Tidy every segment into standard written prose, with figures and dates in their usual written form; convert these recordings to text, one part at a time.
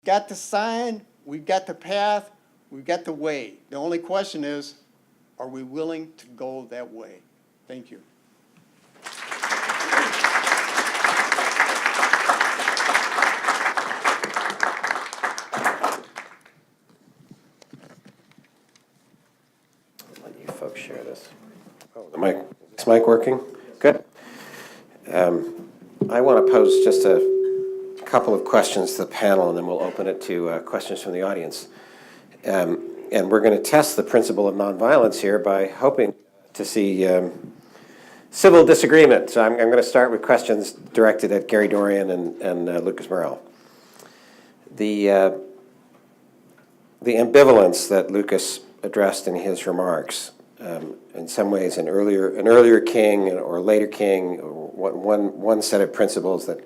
got the sign, we've got the path, we've got the way. The only question is, are we willing to go that way? Thank you. Let you folks share this. Oh, the mic. Is this mic working? Good. I want to pose just a couple of questions to the panel, and then we'll open it to questions from the audience. And we're going to test the principle of nonviolence here by hoping to see civil disagreement. So I'm going to start with questions directed at Gary Dorrien and Lucas Morel. The ambivalence that Lucas addressed in his remarks, in some ways an earlier king or later king, or one set of principles that,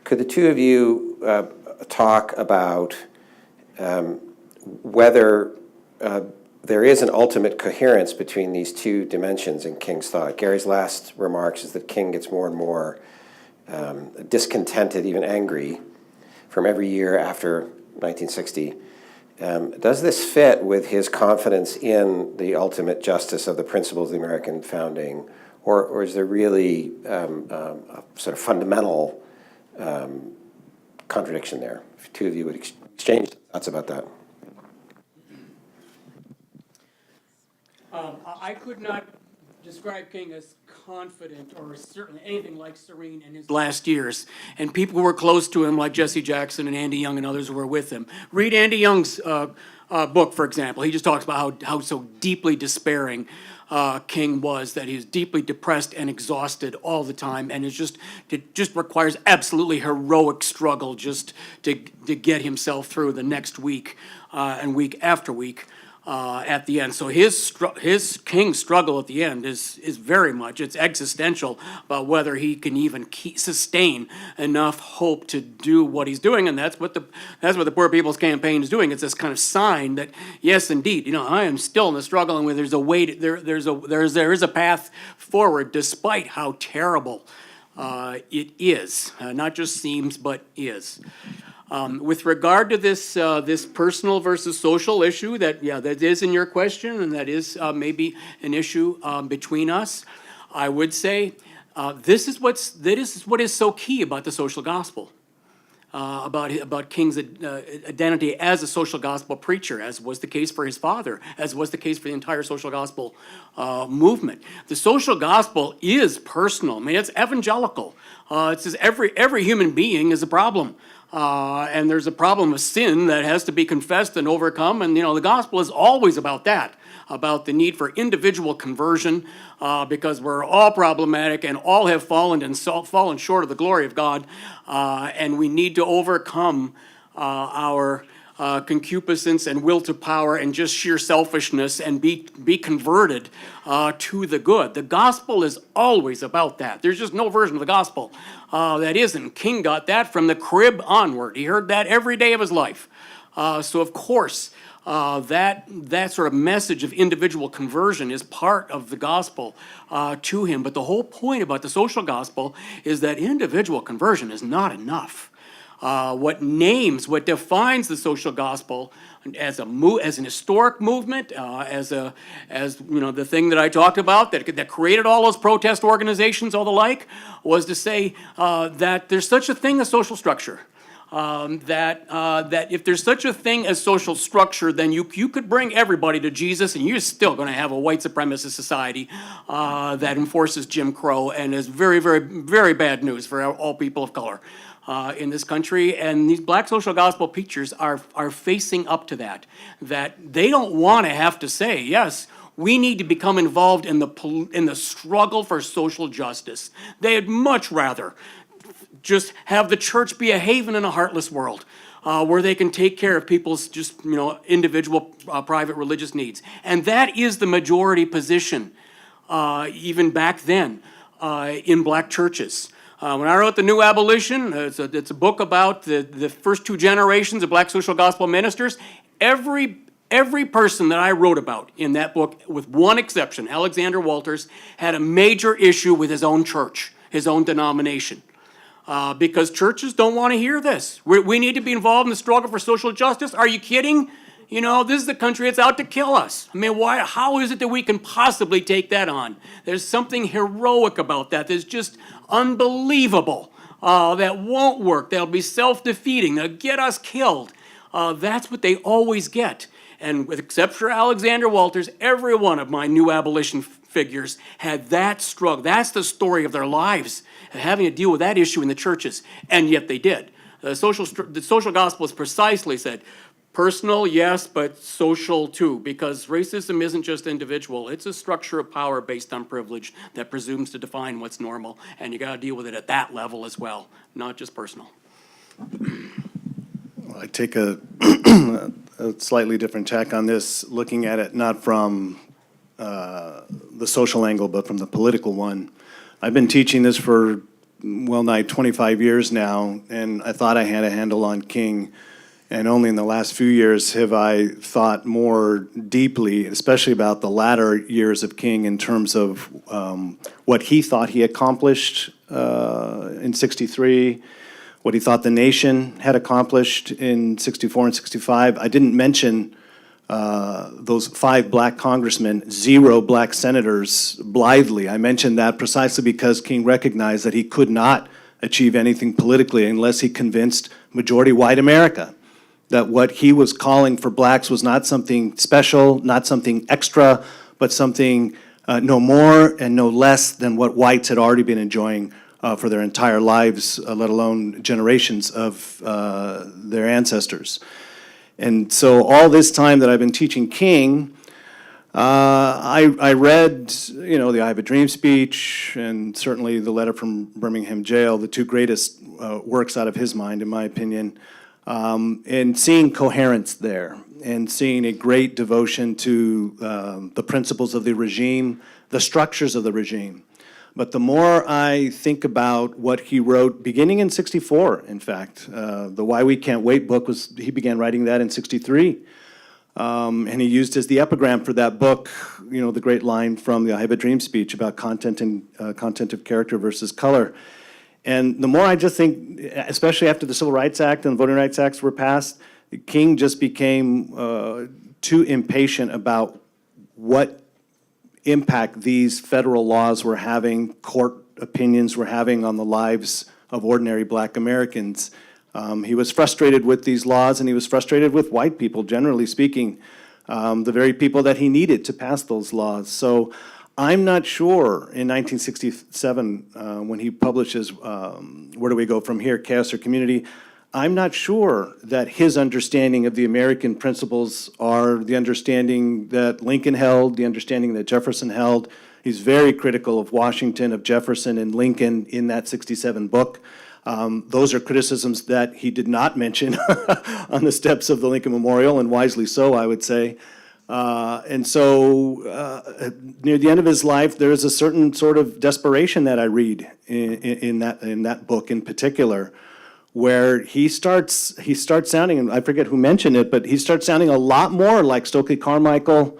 could the two of you talk about whether there is an ultimate coherence between these two dimensions in King's thought? Gary's last remarks is that King gets more and more discontented, even angry, from every year after 1960. Does this fit with his confidence in the ultimate justice of the principles of the American founding, or is there really a sort of fundamental contradiction there? If two of you would exchange thoughts about that. I could not describe King as confident or certainly anything like serene in his last years. And people who were close to him, like Jesse Jackson and Andy Young and others who were with him. Read Andy Young's book, for example. He just talks about how so deeply despairing King was, that he was deeply depressed and exhausted all the time, and it just requires absolutely heroic struggle just to get himself through the next week and week after week. At the end. So his King's struggle at the end is very much, it's existential about whether he can even sustain enough hope to do what he's doing, and that's what the Poor People's Campaign is doing. It's this kind of sign that, yes, indeed, I am still in the struggle, and there's a way there is a path forward despite how terrible it is. Not just seems, but is. With regard to this personal versus social issue that is in your question, and that is maybe an issue between us, I would say this is what is so key about the social gospel, about King's identity as a social gospel preacher, as was the case for his father, as was the case for the entire social gospel movement. The social gospel is personal. I mean, it's evangelical. It says every human being is a problem. And there's a problem of sin that has to be confessed and overcome. And, the gospel is always about that, about the need for individual conversion, because we're all problematic and all have fallen short of the glory of God. And we need to overcome our concupiscence and will to power and just sheer selfishness and be converted to the good. The gospel is always about that. There's just no version of the gospel that isn't. King got that from the crib onward. He heard that every day of his life. So of course, that sort of message of individual conversion is part of the gospel to him. But the whole point about the social gospel is that individual conversion is not enough. What defines the social gospel as an historic movement, as the thing that I talked about that created all those protest organizations, all the like, was to say that there's such a thing as social structure. That if there's such a thing as social structure, then you could bring everybody to Jesus, and you're still going to have a white supremacist society that enforces Jim Crow, and is very, very, very bad news for all people of color in this country. And these black social gospel preachers are facing up to that they don't want to have to say, yes, we need to become involved in the struggle for social justice. They'd much rather just have the church be a haven in a heartless world, where they can take care of people's just individual private religious needs. And that is the majority position, even back then, in black churches. When I wrote The New Abolition, it's a book about the first two generations of black social gospel ministers. Every person that I wrote about in that book, with one exception, Alexander Walters, had a major issue with his own church, his own denomination. because churches don't want to hear this. We need to be involved in the struggle for social justice. Are you kidding? You know, this is the country that's out to kill us. I mean, why? How is it that we can possibly take that on? There's something heroic about that. There's just unbelievable. That won't work. That'll be self-defeating. They'll get us killed. That's what they always get. And except for Alexander Walters, every one of my new abolition figures had that struggle. That's the story of their lives, having to deal with that issue in the churches. And yet they did. The social gospel is precisely said, personal, yes, but social too, because racism isn't just individual. It's a structure of power based on privilege that presumes to define what's normal, and you got to deal with it at that level as well, not just personal. I take a slightly different tack on this, looking at it not from the social angle, but from the political one. I've been teaching this for well nigh 25 years now, and I thought I had a handle on King. And only in the last few years have I thought more deeply, especially about the latter years of King in terms of what he thought he accomplished in 63, what he thought the nation had accomplished in 64 and 65. I didn't mention those 5 black congressmen, 0 black senators blithely. I mentioned that precisely because King recognized that he could not achieve anything politically unless he convinced majority white America that what he was calling for blacks was not something special, not something extra, but something no more and no less than what whites had already been enjoying for their entire lives, let alone generations of their ancestors. And so all this time that I've been teaching King, I read, you know, the I Have a Dream speech and certainly the letter from Birmingham jail, the 2 greatest works out of his mind, in my opinion. And seeing coherence there and seeing a great devotion to the principles of the regime, the structures of the regime. But the more I think about what he wrote, beginning in 64, in fact, the Why We Can't Wait book, he began writing that in 63. And he used as the epigram for that book, you know, the great line from the I Have a Dream speech about content and content of character versus color. And the more I just think, especially after the Civil Rights Act and the Voting Rights Acts were passed, King just became too impatient about what impact these federal laws were having, court opinions were having on the lives of ordinary black Americans. He was frustrated with these laws, and he was frustrated with white people, generally speaking, the very people that he needed to pass those laws. So I'm not sure in 1967, when he publishes Where Do We Go From Here, Chaos or Community, I'm not sure that his understanding of the American principles are the understanding that Lincoln held, the understanding that Jefferson held. He's very critical of Washington, of Jefferson, and Lincoln in that 67 book. Those are criticisms that he did not mention on the steps of the Lincoln Memorial, and wisely so, I would say. And so near the end of his life, there is a certain sort of desperation that I read in that book in particular, where he starts sounding, and I forget who mentioned it, but he starts sounding a lot more like Stokely Carmichael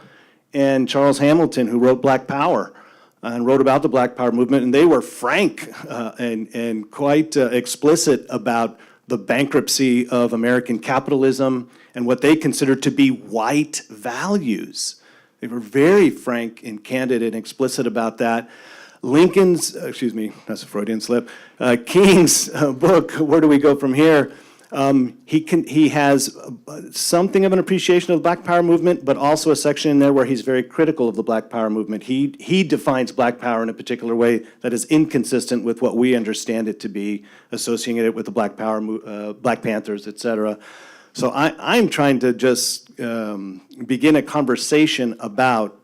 and Charles Hamilton, who wrote Black Power and wrote about the Black Power movement, and they were frank and quite explicit about the bankruptcy of American capitalism and what they considered to be white values. They were very frank and candid and explicit about that. Lincoln's, excuse me, that's a Freudian slip, King's book, Where Do We Go From Here? He has something of an appreciation of the Black Power movement, but also a section in there where he's very critical of the Black Power movement. He defines Black Power in a particular way that is inconsistent with what we understand it to be, associating it with the Black Power, Black Panthers, et cetera. So I'm trying to just begin a conversation about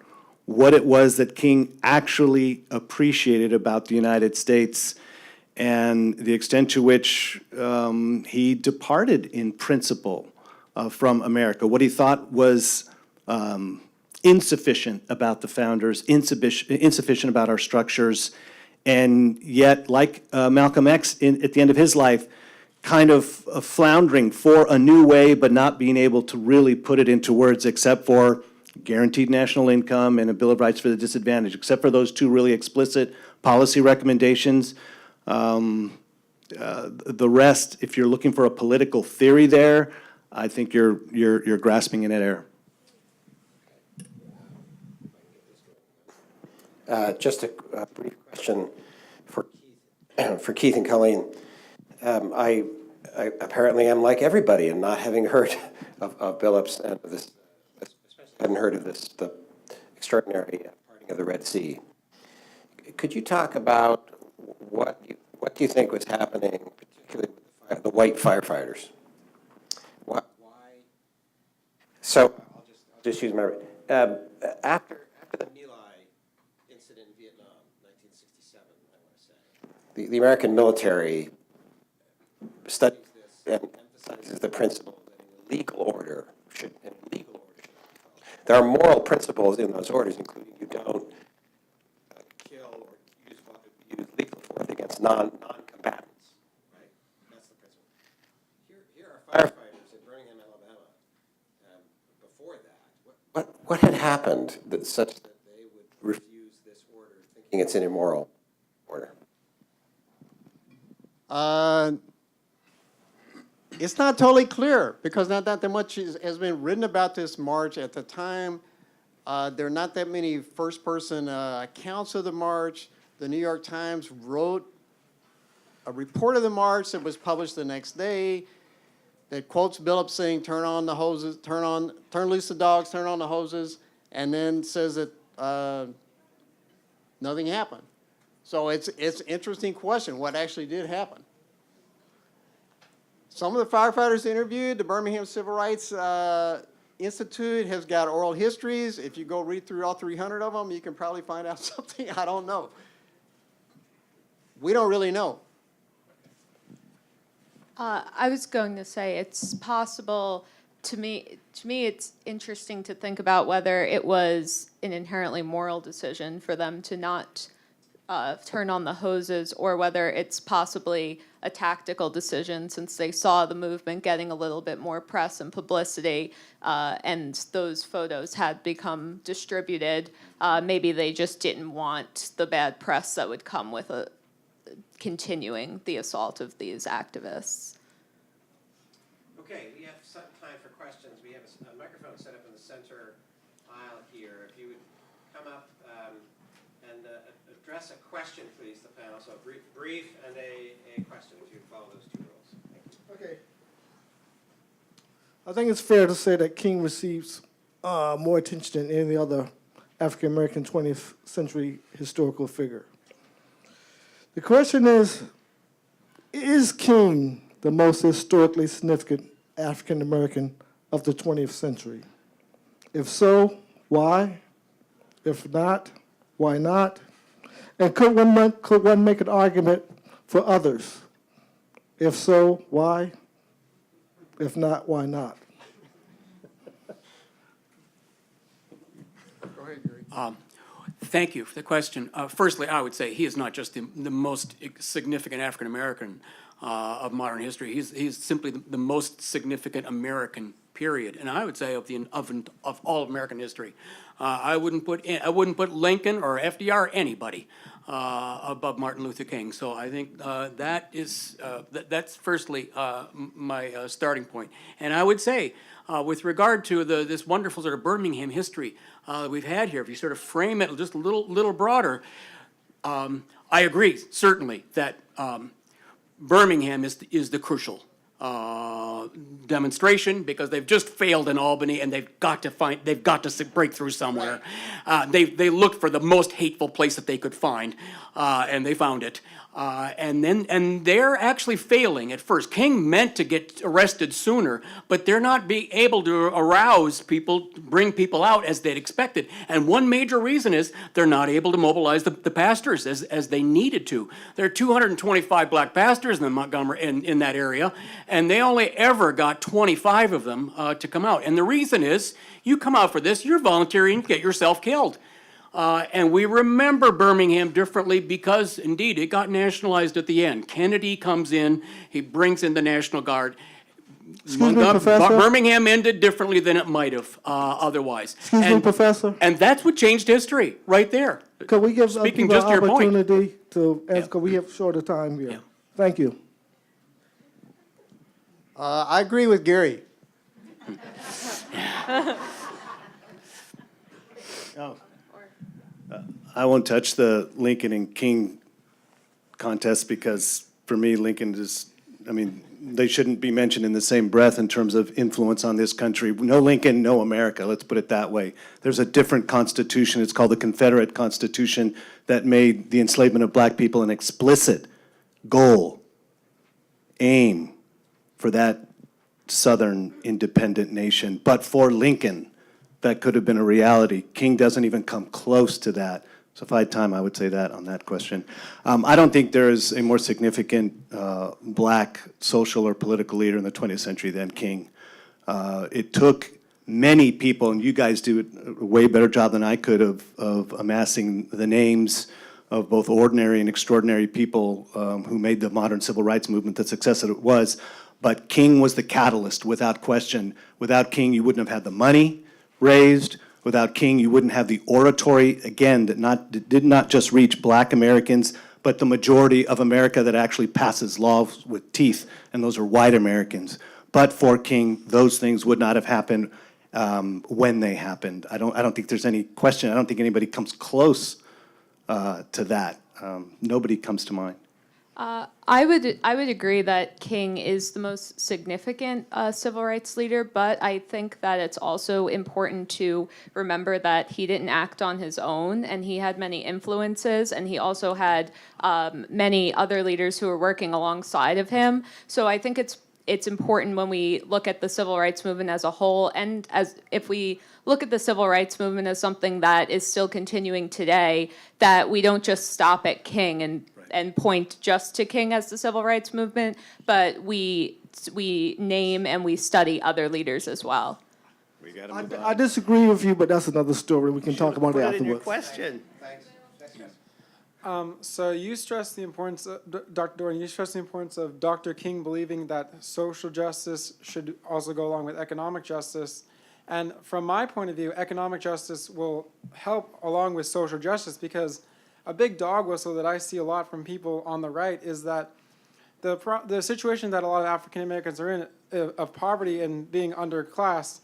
what it was that King actually appreciated about the United States and the extent to which he departed in principle from America, what he thought was insufficient about the founders, insufficient about our structures, and yet, like Malcolm X at the end of his life, kind of floundering for a new way, but not being able to really put it into words except for guaranteed national income and a Bill of Rights for the disadvantaged, except for those 2 really explicit policy recommendations. The rest, if you're looking for a political theory there, I think you're grasping in at air. Just a brief question for Keith and Colleen. I apparently am like everybody in not having heard of Billups and this, especially hadn't heard of this, the extraordinary parting of the Red Sea. Could you talk about what do you think was happening, particularly with the white firefighters? Why? So I'll just use my after the My Lai incident in Vietnam, 1967, I want to say, the American military studies this and emphasizes the principle that an illegal order should not be followed. There are moral principles in those orders, including you don't kill or use lethal force against non-combatants. Right? That's the principle. Here are firefighters in Birmingham, Alabama. Before that, what had happened that such that they would refuse this order, thinking it's an immoral order? It's not totally clear because not that much has been written about this march at the time. There are not that many first-person accounts of the march. The New York Times wrote a report of the march that was published the next day that quotes Billups saying, "Turn on the hoses, turn loose the dogs, turn on the hoses," and then says that nothing happened. So it's an interesting question. What actually did happen? Some of the firefighters interviewed, the Birmingham Civil Rights Institute has got oral histories. If you go read through all 300 of them, you can probably find out something. I don't know. We don't really know. I was going to say it's possible. To me, it's interesting to think about whether it was an inherently moral decision for them to not turn on the hoses, or whether it's possibly a tactical decision since they saw the movement getting a little bit more press and publicity, and those photos had become distributed. Maybe they just didn't want the bad press that would come with continuing the assault of these activists. Okay, we have some time for questions. We have a microphone set up in the center aisle here. If you would come up and address a question, please, the panel. So brief and a question, if you follow those two rules. Thank you. Okay. I think it's fair to say that King receives more attention than any other African-American 20th century historical figure. The question is King the most historically significant African-American of the 20th century? If so, why? If not, why not? And could one make an argument for others? If so, why? If not, why not? Go ahead, Gary. Thank you for the question. Firstly, I would say he is not just the most significant African American of modern history. He's simply the most significant American. Period. And I would say of all American history, I wouldn't put Lincoln or FDR or anybody above Martin Luther King. So I think that's firstly my starting point. And I would say, with regard to this wonderful sort of Birmingham history that we've had here, if you sort of frame it just a little broader, I agree certainly that Birmingham is the crucial demonstration, because they've just failed in Albany and they've got to break through somewhere. They looked for the most hateful place that they could find, and they found it. And they're actually failing at first. King meant to get arrested sooner, but they're not being able to arouse people, bring people out as they'd expected. And one major reason is they're not able to mobilize the pastors as they needed to. There are 225 black pastors in Montgomery in that area, and they only ever got 25 of them to come out. And the reason is, you come out for this, you're volunteering to get yourself killed. And we remember Birmingham differently because, indeed, it got nationalized at the end. Kennedy comes in, he brings in the National Guard. Excuse me, Professor? Birmingham ended differently than it might have otherwise. Excuse me, Professor? And that's what changed history, right there. Could we give Speaking people just to your point. opportunity to ask? Because we have shorter time here. Yeah. Thank you. I agree with Gary. I won't touch the Lincoln and King contest because for me, Lincoln is, I mean, they shouldn't be mentioned in the same breath in terms of influence on this country. No Lincoln, no America, let's put it that way. There's a different constitution. It's called the Confederate Constitution that made the enslavement of black people an explicit goal, aim for that Southern independent nation. But for Lincoln, that could have been a reality. King doesn't even come close to that. So if I had time, I would say that on that question. I don't think there is a more significant black social or political leader in the 20th century than King. It took many people, and you guys do a way better job than I could of amassing the names of both ordinary and extraordinary people who made the modern civil rights movement the success that it was. But King was the catalyst, without question. Without King, you wouldn't have had the money raised. Without King, you wouldn't have the oratory, again, that did not just reach black Americans, but the majority of America that actually passes laws with teeth, and those are white Americans. But for King, those things would not have happened when they happened. I don't think there's any question. I don't think anybody comes close to that. Nobody comes to mind. I would agree that King is the most significant civil rights leader, but I think that it's also important to remember that he didn't act on his own, and he had many influences, and he also had many other leaders who were working alongside of him. So I think it's important when we look at the civil rights movement as a whole, and as if we look at the civil rights movement as something that is still continuing today, that we don't just stop at King and point just to King as the civil rights movement, but we name and we study other leaders as well. I disagree with you, but that's another story. We can talk about it afterwards. So you stress the importance, Dr. Dorrien, you stress the importance of Dr. King believing that social justice should also go along with economic justice. And from my point of view, economic justice will help along with social justice, because a big dog whistle that I see a lot from people on the right is that the situation that a lot of African Americans are in of poverty and being underclass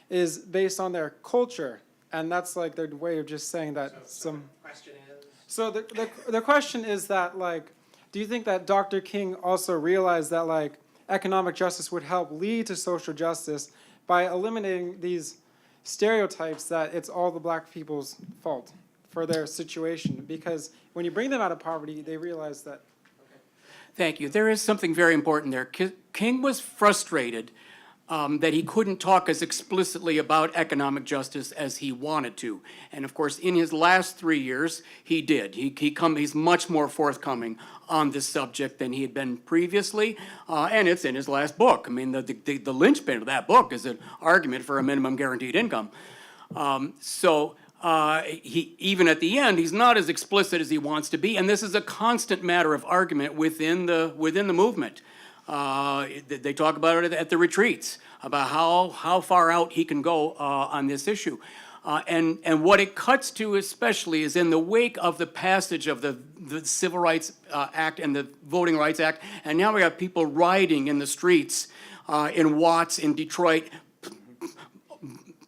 is based on their culture, and that's like their way of just saying that So the question is that, like, do you think that Dr. King also realized that, like, economic justice would help lead to social justice by eliminating these stereotypes that it's all the black people's fault for their situation? Because when you bring them out of poverty, they realize that. Thank you. There is something very important there. King was frustrated that he couldn't talk as explicitly about economic justice as he wanted to. And of course, in his last 3 years, he did. He's much more forthcoming on this subject than he had been previously, and it's in his last book. I mean, the linchpin of that book is an argument for a minimum guaranteed income. He even at the end, he's not as explicit as he wants to be, and this is a constant matter of argument within the movement. They talk about it at the retreats, about how far out he can go on this issue. And what it cuts to especially is in the wake of the passage of the Civil Rights Act and the Voting Rights Act, and now we have people rioting in the streets in Watts, in Detroit,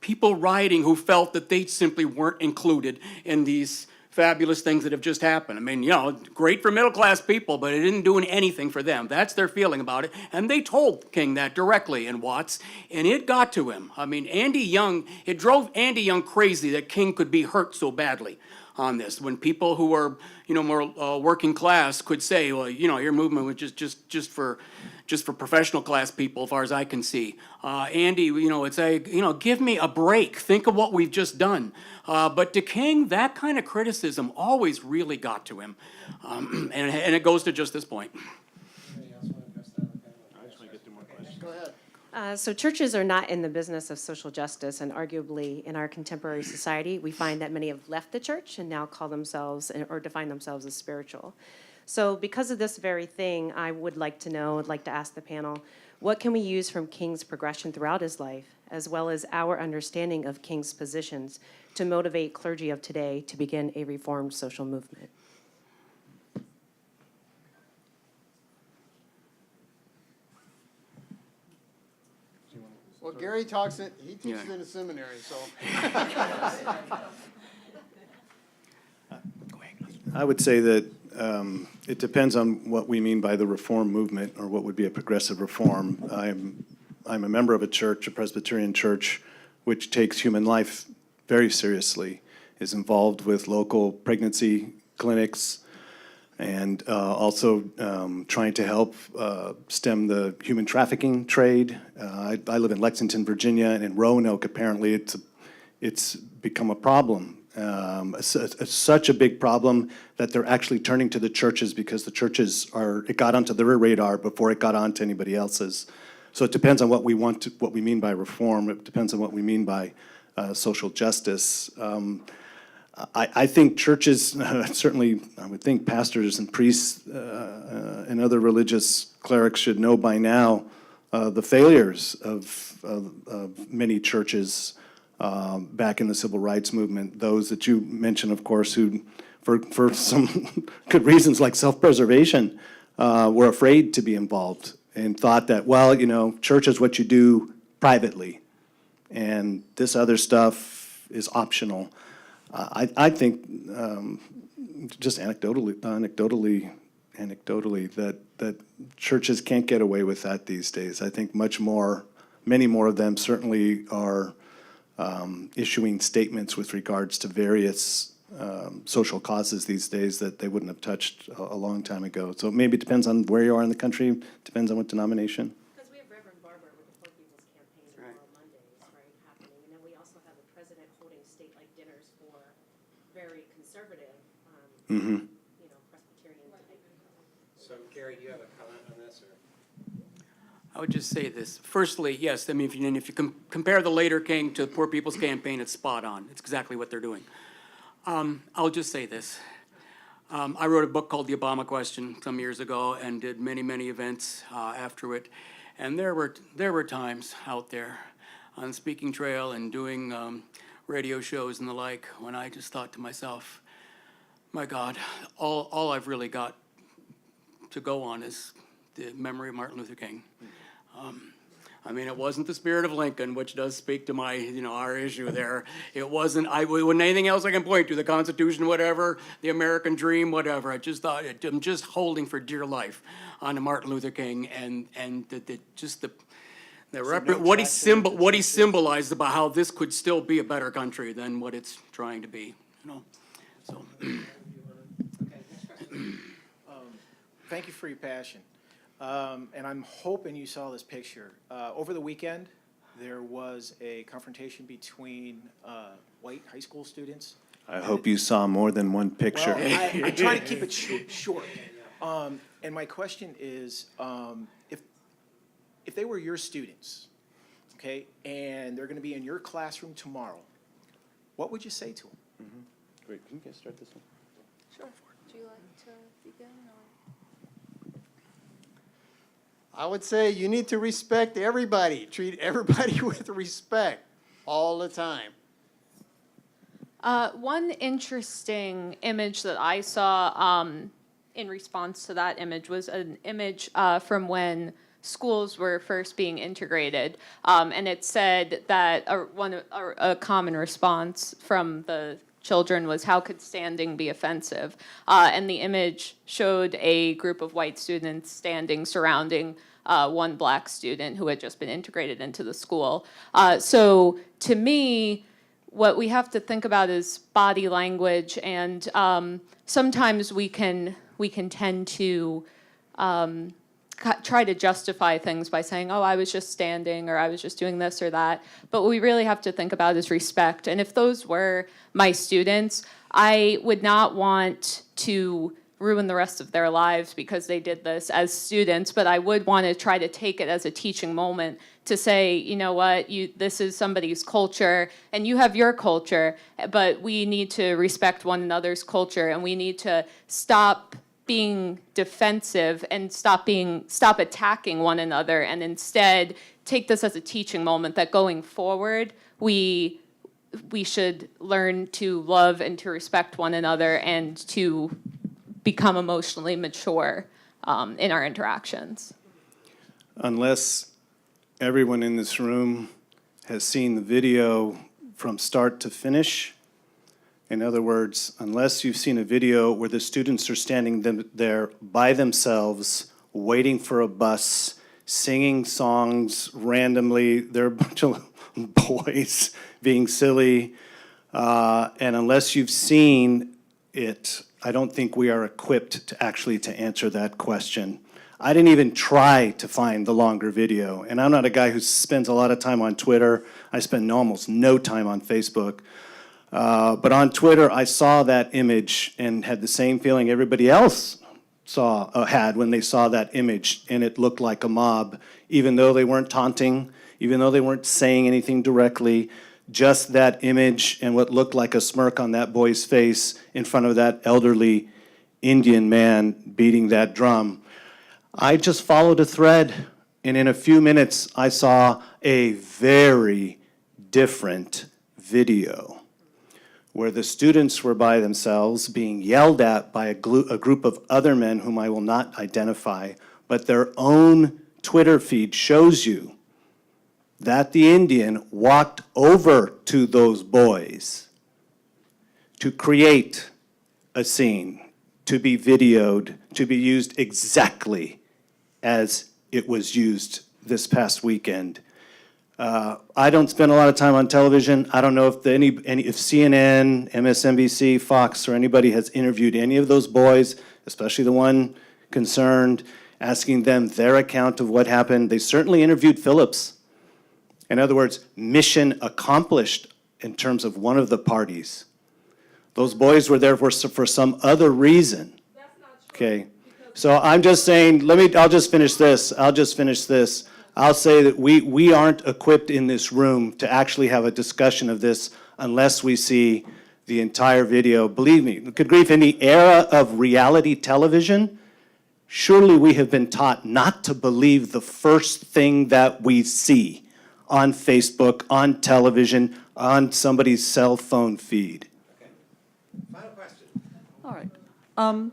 people rioting who felt that they simply weren't included in these fabulous things that have just happened. I mean, you know, great for middle-class people, but it didn't do anything for them. That's their feeling about it. And they told King that directly in Watts, and it got to him. I mean, it drove Andy Young crazy that King could be hurt so badly on this. When people who are, you know, more working class could say, well, you know, your movement was just for professional class people, as far as I can see. Andy, you know, would say, you know, give me a break. Think of what we've just done. But to King, that kind of criticism always really got to him. And it goes to just this point. So churches are not in the business of social justice, and arguably in our contemporary society, we find that many have left the church and now call themselves or define themselves as spiritual. So because of this very thing, I would like to ask the panel, what can we use from King's progression throughout his life, as well as our understanding of King's positions, to motivate clergy of today to begin a reformed social movement? Well, Gary he teaches in a seminary, so. I would say that it depends on what we mean by the reform movement, or what would be a progressive reform. I'm a member of a church, a Presbyterian church, which takes human life very seriously, is involved with local pregnancy clinics, and also trying to help stem the human trafficking trade. I live in Lexington, Virginia, and in Roanoke, apparently it's become a problem. It's such a big problem that they're actually turning to the churches, because the churches it got onto their radar before it got onto anybody else's. So it depends on what we mean by reform. It depends on what we mean by social justice. I think churches, certainly I would think pastors and priests and other religious clerics should know by now the failures of many churches back in the civil rights movement. Those that you mentioned, of course, who, for some good reasons like self-preservation, were afraid to be involved and thought that, well, church is what you do privately, and this other stuff is optional. I think, just anecdotally, that churches can't get away with that these days. I think many more of them certainly are issuing statements with regards to various social causes these days that they wouldn't have touched a long time ago. So maybe it depends on where you are in the country, depends on what denomination. Because we have Reverend Barber with the Poor People's Campaign on Mondays, right, happening. And then we also have the president holding state-like dinners for very conservative, Presbyterian. So, Gary, do you have a comment on this? I would just say this. Firstly, yes, I mean, if you compare the later King to the Poor People's Campaign, it's spot on. It's exactly what they're doing. I'll just say this. I wrote a book called The Obama Question some years ago and did many, many events after it. And there were times out there on the speaking trail and doing radio shows and the like when I just thought to myself, my God, all I've really got to go on is the memory of Martin Luther King. I mean, it wasn't the spirit of Lincoln, which does speak to my, our issue there. It wasn't anything else I can point to, the Constitution, whatever, the American dream, whatever. I just thought, I'm just holding for dear life on Martin Luther King and what he symbolized about how this could still be a better country than what it's trying to be, So. Thank you for your passion. And I'm hoping you saw this picture. Over the weekend, there was a confrontation between white high school students. I hope you saw more than one picture. Well, I try to keep it short. And my question is, if they were your students, okay, and they're going to be in your classroom tomorrow, what would you say to them? Mm-hmm. Great, can you guys start this one? Sure. Would you like to begin? I would say you need to respect everybody. Treat everybody with respect all the time. One interesting image that I saw in response to that image was an image from when schools were first being integrated. And it said that a common response from the children was, how could standing be offensive? And the image showed a group of white students standing surrounding one black student who had just been integrated into the school. So to me, what we have to think about is body language, and sometimes we can tend to try to justify things by saying, oh, I was just standing, or I was just doing this or that. But what we really have to think about is respect. And if those were my students, I would not want to ruin the rest of their lives because they did this as students, but I would want to try to take it as a teaching moment to say, you know what, this is somebody's culture, and you have your culture, but we need to respect one another's culture, and we need to stop being defensive and stop attacking one another, and instead take this as a teaching moment that going forward, we should learn to love and to respect one another and to become emotionally mature in our interactions. Unless everyone in this room has seen the video from start to finish. In other words, unless you've seen a video where the students are standing there by themselves, waiting for a bus, singing songs randomly, they're a bunch of boys being silly, and unless you've seen it, I don't think we are equipped to actually to answer that question. I didn't even try to find the longer video, and I'm not a guy who spends a lot of time on Twitter. I spend almost no time on Facebook. But on Twitter, I saw that image and had the same feeling everybody else had when they saw that image, and it looked like a mob, even though they weren't taunting, even though they weren't saying anything directly. Just that image and what looked like a smirk on that boy's face in front of that elderly Indian man beating that drum. I just followed a thread, and in a few minutes, I saw a very different video where the students were by themselves being yelled at by a group of other men whom I will not identify, but their own Twitter feed shows you that the Indian walked over to those boys to create a scene, to be videoed, to be used exactly as it was used this past weekend. I don't spend a lot of time on television. I don't know if if CNN, MSNBC, Fox, or anybody has interviewed any of those boys, especially the one concerned, asking them their account of what happened. They certainly interviewed Phillips. In other words, mission accomplished in terms of one of the parties. Those boys were there for some other reason. That's not true. Okay. So I'm just saying, I'll just finish this. I'll say that we aren't equipped in this room to actually have a discussion of this unless we see the entire video. Believe me, good grief, in the era of reality television, surely we have been taught not to believe the first thing that we see on Facebook, on television, on somebody's cell phone feed. Okay. Final question. All right.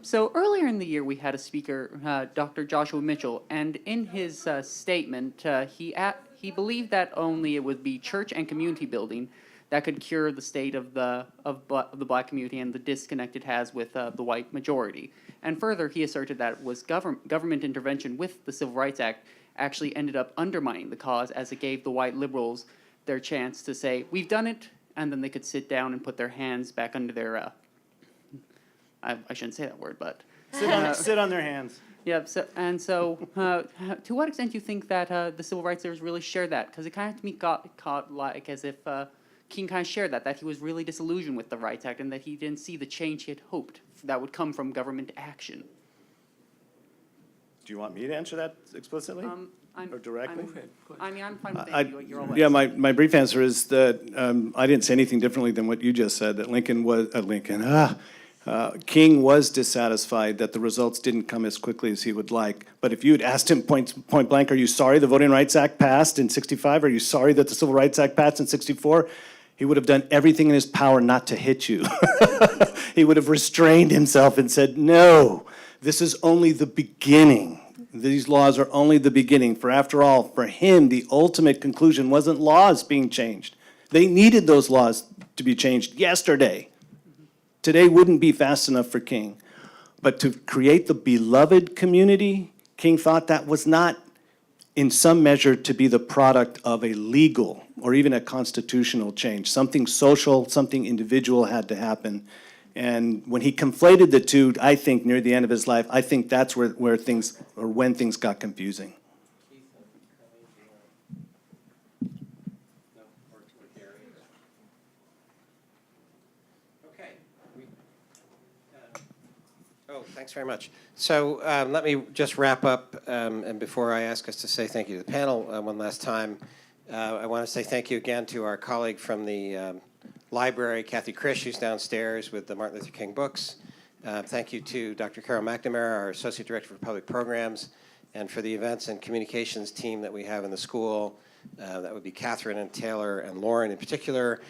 So earlier in the year, we had a speaker, Dr. Joshua Mitchell, and in his statement, he believed that only it would be church and community building that could cure the state of the black community and the disconnect it has with the white majority. And further, he asserted that it was government intervention with the Civil Rights Act actually ended up undermining the cause, as it gave the white liberals their chance to say, we've done it, and then they could sit down and put their hands back under their I shouldn't say that word, but Sit on their hands. yeah. So to what extent do you think that the civil rights leaders really shared that? Because it kind of to me got caught like as if King kind of shared that he was really disillusioned with the Rights Act and that he didn't see the change he had hoped that would come from government action. Do you want me to answer that explicitly or directly? I'm fine with that. You're all Yeah, my brief answer is that I didn't say anything differently than what you just said, that King was dissatisfied that the results didn't come as quickly as he would like. But if you had asked him point blank, are you sorry the Voting Rights Act passed in 65? Are you sorry that the Civil Rights Act passed in 64? He would have done everything in his power not to hit you. He would have restrained himself and said, no, this is only the beginning. These laws are only the beginning. For after all, for him, the ultimate conclusion wasn't laws being changed. They needed those laws to be changed yesterday. Today wouldn't be fast enough for King. But to create the beloved community, King thought that was not, in some measure, to be the product of a legal or even a constitutional change. Something social, something individual had to happen. And when he conflated the two, I think near the end of his life, I think that's where things, or when things got confusing. Okay. Thanks very much. So let me just wrap up, and before I ask us to say thank you to the panel one last time, I want to say thank you again to our colleague from the library, Kathy Krish, who's downstairs with the Martin Luther King books. Thank you to Dr. Carol McNamara, our Associate Director for Public Programs, and for the events and communications team that we have in the school. That would be Catherine and Taylor and Lauren in particular.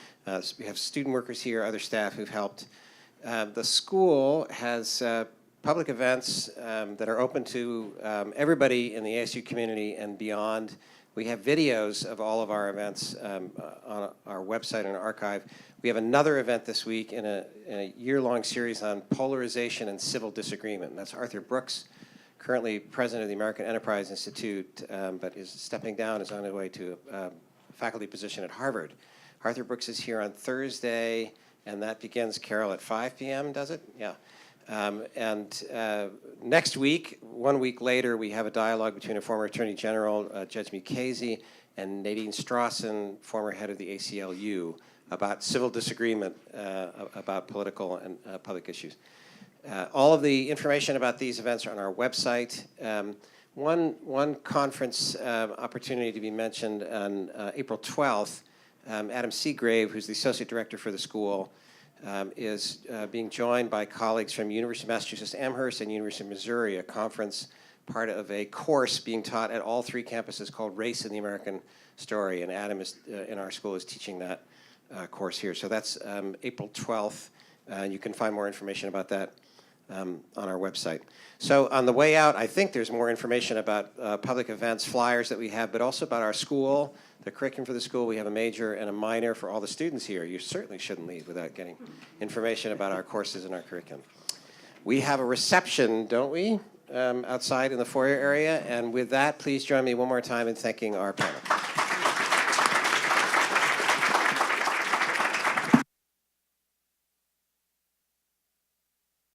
We have student workers here, other staff who've helped. The school has public events that are open to everybody in the ASU community and beyond. We have videos of all of our events on our website and archive. We have another event this week in a year-long series on polarization and civil disagreement. And that's Arthur Brooks, currently president of the American Enterprise Institute, but is stepping down, is on his way to a faculty position at Harvard. Arthur Brooks is here on Thursday, and that begins, Carol, at 5 p.m., does it? Yeah. Next week, 1 week later, we have a dialogue between a former Attorney General, Judge Mukasey, and Nadine Strawson, former head of the ACLU, about civil disagreement about political and public issues. All of the information about these events are on our website. One conference opportunity to be mentioned on April 12th, Adam Seagrave, who's the Associate Director for the school, is being joined by colleagues from University of Massachusetts Amherst and University of Missouri, a conference part of a course being taught at all three campuses called Race in the American Story, and Adam is, in our school, is teaching that course here. So that's April 12th. You can find more information about that on our website. So on the way out, I think there's more information about public events, flyers that we have, but also about our school, the curriculum for the school. We have a major and a minor for all the students here. You certainly shouldn't leave without getting information about our courses and our curriculum. We have a reception, don't we, outside in the foyer area? And with that, please join me one more time in thanking our panel.